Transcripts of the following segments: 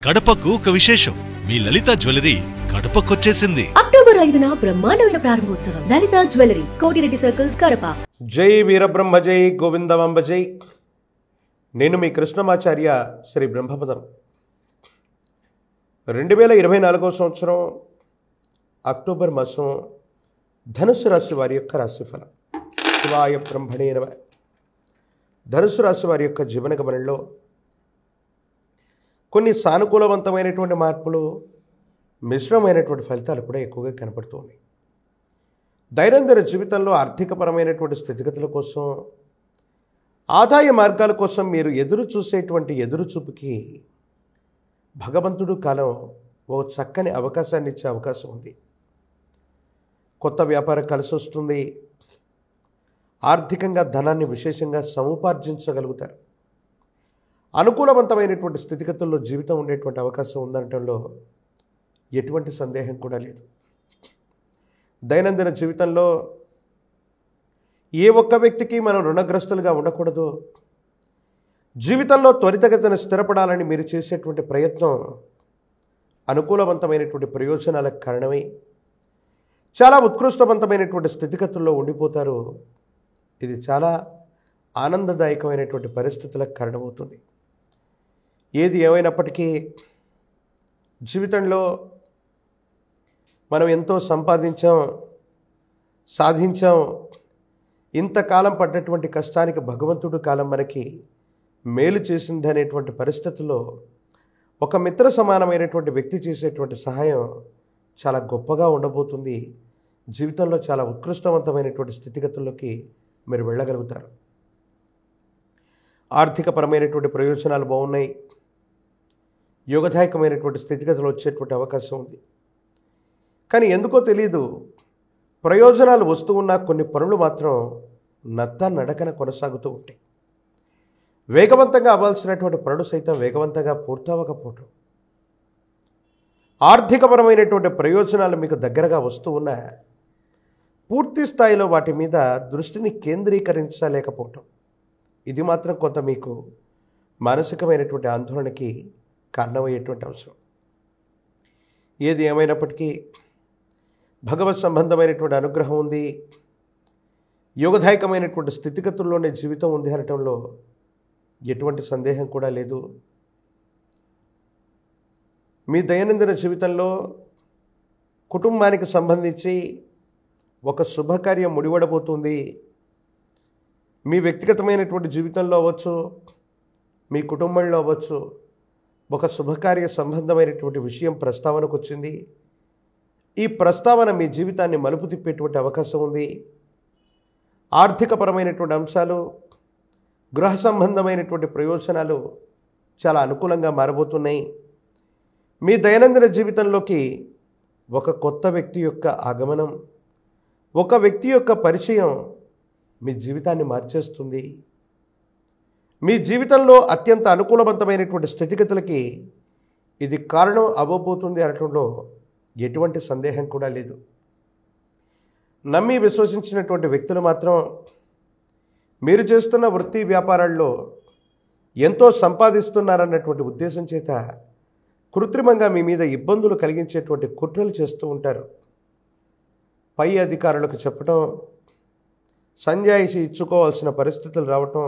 కడపకు ఒక విశేషం. మీ లలిత జ్యువెలరీ కడపకొచ్చేసింది. అక్టోబర్ 5న బ్రహ్మాండమైన ప్రారంభోత్సవం. లలిత జ్యువెలరీ, కోటిరెడ్డి సర్కిల్, కడప. జై వీరబ్రహ్మ జై గోవిందమాంబ జై. నేను మీ కృష్ణమాచార్య శ్రీ బ్రహ్మపదం. 2024 సంవత్సరం అక్టోబర్ మాసం ధనుసు రాశి వారి యొక్క రాశిఫలం. శివాయ బ్రహ్మణే నమః. ధనుసు రాశి వారి యొక్క జీవన గమనంలో కొన్ని సానుకూలవంతమైనటువంటి మార్పులు, మిశ్రమైనటువంటి ఫలితాలు కూడా ఎక్కువగా కనపడుతూ ఉన్నాయి. దైనందిన జీవితంలో ఆర్థికపరమైనటువంటి స్థితిగతుల కోసం, ఆదాయ మార్గాల కోసం మీరు ఎదురు చూసేటువంటి ఎదురుచూపుకి భగవంతుడు కాలం ఓ చక్కని అవకాశాన్ని ఇచ్చే అవకాశం ఉంది. కొత్త వ్యాపారం కలిసి వస్తుంది. ఆర్థికంగా ధనాన్ని విశేషంగా సముపార్జించగలుగుతారు. అనుకూలవంతమైనటువంటి స్థితిగతుల్లో జీవితం ఉండేటువంటి అవకాశం ఉందనటంలో ఎటువంటి సందేహం కూడా లేదు. దైనందిన జీవితంలో ఏ ఒక్క వ్యక్తికి మనం రుణగ్రస్తులుగా ఉండకూడదు. జీవితంలో త్వరితగతిన స్థిరపడాలని మీరు చేసేటువంటి ప్రయత్నం అనుకూలవంతమైనటువంటి ప్రయోజనాలకు కారణమై చాలా ఉత్కృష్టవంతమైనటువంటి స్థితిగతుల్లో ఉండిపోతారు. ఇది చాలా ఆనందదాయకమైనటువంటి పరిస్థితులకు కారణమవుతుంది. ఏది ఏమైనప్పటికీ జీవితంలో మనం ఎంతో సంపాదించాం, సాధించాం. ఇంతకాలం పడ్డటువంటి కష్టానికి భగవంతుడు కాలం మనకి మేలు చేసింది అనేటువంటి పరిస్థితుల్లో ఒక మిత్ర సమానమైనటువంటి వ్యక్తి చేసేటువంటి సహాయం చాలా గొప్పగా ఉండబోతుంది. జీవితంలో చాలా ఉత్కృష్టవంతమైనటువంటి స్థితిగతుల్లోకి మీరు వెళ్ళగలుగుతారు. ఆర్థికపరమైనటువంటి ప్రయోజనాలు బాగున్నాయి. యోగదాయకమైనటువంటి స్థితిగతులు వచ్చేటువంటి అవకాశం ఉంది. కానీ ఎందుకో తెలియదు, ప్రయోజనాలు వస్తూ ఉన్న కొన్ని పనులు మాత్రం నడకన కొనసాగుతూ ఉంటాయి. వేగవంతంగా అవ్వాల్సినటువంటి పనులు సైతం వేగవంతంగా పూర్తవకపోవటం, ఆర్థికపరమైనటువంటి ప్రయోజనాలు మీకు దగ్గరగా వస్తూ ఉన్న పూర్తి స్థాయిలో వాటి మీద దృష్టిని కేంద్రీకరించలేకపోవటం, ఇది మాత్రం కొంత మీకు మానసికమైనటువంటి ఆందోళనకి కారణమయ్యేటువంటి అంశం. ఏది ఏమైనప్పటికీ భగవత్ సంబంధమైనటువంటి అనుగ్రహం ఉంది. యోగదాయకమైనటువంటి స్థితిగతుల్లోనే జీవితం ఉంది అనటంలో ఎటువంటి సందేహం కూడా లేదు. మీ దైనందిన జీవితంలో కుటుంబానికి సంబంధించి ఒక శుభకార్యం ముడిపడబోతుంది. మీ వ్యక్తిగతమైనటువంటి జీవితంలో అవ్వచ్చు, మీ కుటుంబంలో అవ్వచ్చు, ఒక శుభకార్య సంబంధమైనటువంటి విషయం ప్రస్తావనకు వచ్చింది. ఈ ప్రస్తావన మీ జీవితాన్ని మలుపు తిప్పేటువంటి అవకాశం ఉంది. ఆర్థికపరమైనటువంటి అంశాలు, గృహ సంబంధమైనటువంటి ప్రయోజనాలు చాలా అనుకూలంగా మారబోతున్నాయి. మీ దైనందిన జీవితంలోకి ఒక కొత్త వ్యక్తి యొక్క ఆగమనం, ఒక వ్యక్తి యొక్క పరిచయం మీ జీవితాన్ని మార్చేస్తుంది. మీ జీవితంలో అత్యంత అనుకూలవంతమైనటువంటి స్థితిగతులకి ఇది కారణం అవ్వబోతుంది అనటంలో ఎటువంటి సందేహం కూడా లేదు. నమ్మి విశ్వసించినటువంటి వ్యక్తులు మాత్రం మీరు చేస్తున్న వృత్తి వ్యాపారాల్లో ఎంతో సంపాదిస్తున్నారన్నటువంటి ఉద్దేశం చేత కృత్రిమంగా మీ మీద ఇబ్బందులు కలిగించేటువంటి కుట్రలు చేస్తూ ఉంటారు. పై అధికారులకు చెప్పటం, సంజాయిషి ఇచ్చుకోవాల్సిన పరిస్థితులు రావటం,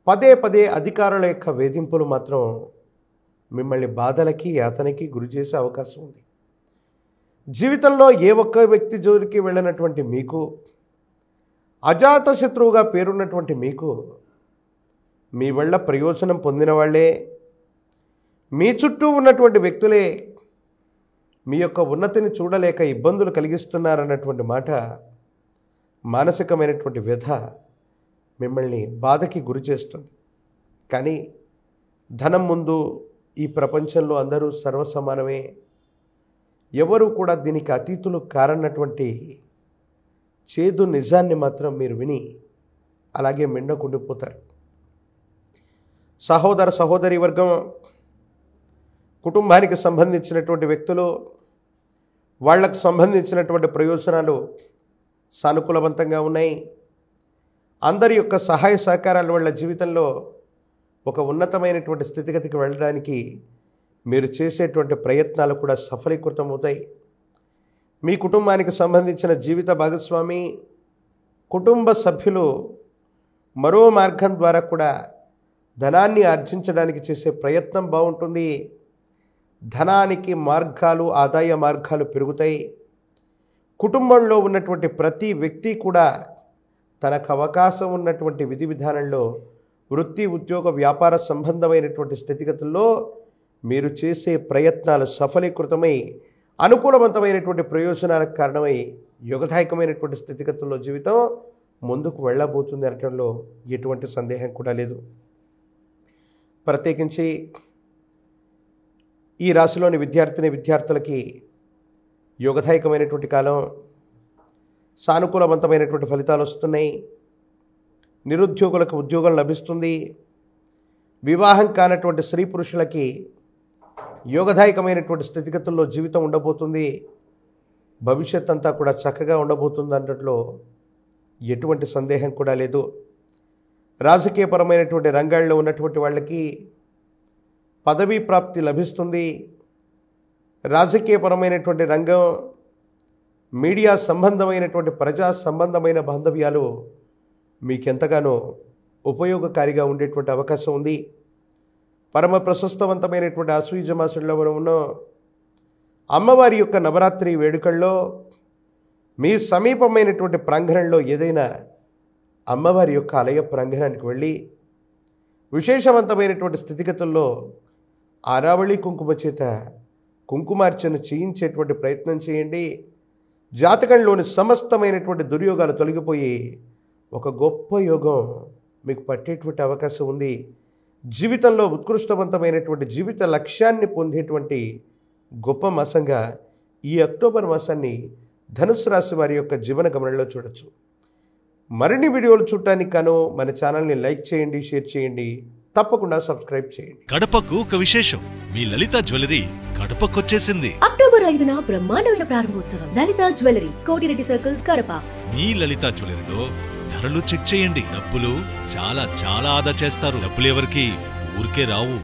పదే పదే అధికారుల యొక్క వేధింపులు మాత్రం మిమ్మల్ని బాధలకి, యాతనకి గురి చేసే అవకాశం ఉంది. జీవితంలో ఏ ఒక్క వ్యక్తి జోలికి వెళ్ళినటువంటి మీకు, అజాత శత్రువుగా పేరున్నటువంటి మీకు, మీ వల్ల ప్రయోజనం పొందిన వాళ్ళే, మీ చుట్టూ ఉన్నటువంటి వ్యక్తులే మీ యొక్క ఉన్నతిని చూడలేక ఇబ్బందులు కలిగిస్తున్నారన్నటువంటి మాట, మానసికమైనటువంటి వ్యధ మిమ్మల్ని బాధకి గురి చేస్తుంది. కానీ ధనం ముందు ఈ ప్రపంచంలో అందరూ సర్వసమానమే, ఎవరు కూడా దీనికి అతీతులు కారన్నటువంటి చేదు నిజాన్ని మాత్రం మీరు విని అలాగే మెండకుండిపోతారు. సహోదర సహోదరి వర్గం, కుటుంబానికి సంబంధించినటువంటి వ్యక్తులు, వాళ్లకు సంబంధించినటువంటి ప్రయోజనాలు సానుకూలవంతంగా ఉన్నాయి. అందరి యొక్క సహాయ సహకారాల వల్ల జీవితంలో ఒక ఉన్నతమైనటువంటి స్థితిగతికి వెళ్ళడానికి మీరు చేసేటువంటి ప్రయత్నాలు కూడా సఫలీకృతమవుతాయి. మీ కుటుంబానికి సంబంధించిన జీవిత భాగస్వామి, కుటుంబ సభ్యులు మరో మార్గం ద్వారా కూడా ధనాన్ని ఆర్జించడానికి చేసే ప్రయత్నం బాగుంటుంది. ధనానికి మార్గాలు, ఆదాయ మార్గాలు పెరుగుతాయి. కుటుంబంలో ఉన్నటువంటి ప్రతి వ్యక్తి కూడా తనకు అవకాశం ఉన్నటువంటి విధి విధానంలో వృత్తి, ఉద్యోగ, వ్యాపార సంబంధమైనటువంటి స్థితిగతుల్లో మీరు చేసే ప్రయత్నాలు సఫలీకృతమై అనుకూలవంతమైనటువంటి ప్రయోజనాలకు కారణమై యోగదాయకమైనటువంటి స్థితిగతుల్లో జీవితం ముందుకు వెళ్ళబోతుంది అనటంలో ఎటువంటి సందేహం కూడా లేదు. ప్రత్యేకించి ఈ రాశిలోని విద్యార్థులకి యోగదాయకమైనటువంటి కాలం, సానుకూలవంతమైనటువంటి ఫలితాలు వస్తున్నాయి. నిరుద్యోగులకు ఉద్యోగం లభిస్తుంది. వివాహం కానటువంటి స్త్రీ పురుషులకి యోగదాయకమైనటువంటి స్థితిగతుల్లో జీవితం ఉండబోతుంది. భవిష్యత్ అంతా కూడా చక్కగా ఉండబోతుంది అన్నట్లో ఎటువంటి సందేహం కూడా లేదు. రాజకీయపరమైనటువంటి రంగాల్లో ఉన్నటువంటి వాళ్ళకి పదవీ ప్రాప్తి లభిస్తుంది. రాజకీయపరమైనటువంటి రంగం, మీడియా సంబంధమైనటువంటి ప్రజా సంబంధమైన బాంధవ్యాలు మీకెంతగానో ఉపయోగకారిగా ఉండేటువంటి అవకాశం ఉంది. పరమ ప్రశస్తవంతమైనటువంటి ఆశ్వయుజ మాసంలో మనం ఉన్నాం. అమ్మవారి యొక్క నవరాత్రి వేడుకల్లో మీ సమీపమైనటువంటి ప్రాంగణంలో ఏదైనా అమ్మవారి యొక్క ఆలయ ప్రాంగణానికి వెళ్ళి విశేషవంతమైనటువంటి స్థితిగతుల్లో ఆరావళి కుంకుమ చేత కుంకుమార్చన చేయించేటువంటి ప్రయత్నం చేయండి. జాతకంలోని సమస్తమైనటువంటి దుర్యోగాలు తొలగిపోయి ఒక గొప్ప యోగం మీకు పట్టేటువంటి అవకాశం ఉంది. జీవితంలో ఉత్కృష్టవంతమైనటువంటి జీవిత లక్ష్యాన్ని పొందేటువంటి గొప్ప మాసంగా ఈ అక్టోబర్ మాసాన్ని ధనుసు రాశి వారి యొక్క జీవన గమనంలో చూడొచ్చు. మరిన్ని వీడియోలు చూడటానికి గాను మన ఛానల్ని లైక్ చేయండి, షేర్ చేయండి, తప్పకుండా సబ్స్క్రైబ్ చేయండి. కడపకు ఒక విశేషం, మీ లలిత జ్యువెలరీ కడపకొచ్చేసింది. అక్టోబర్ 5న బ్రహ్మాండమైన ప్రారంభోత్సవం. లలిత జ్యువెలరీ, కోటిరెడ్డి సర్కిల్, కడప. మీ లలిత జ్యువెలరీలో ధరలు చెక్ చేయండి. డబ్బులు చాలా చాలా ఆదా చేస్తారు. డబ్బులు ఎవరికి ఊరికే రావు.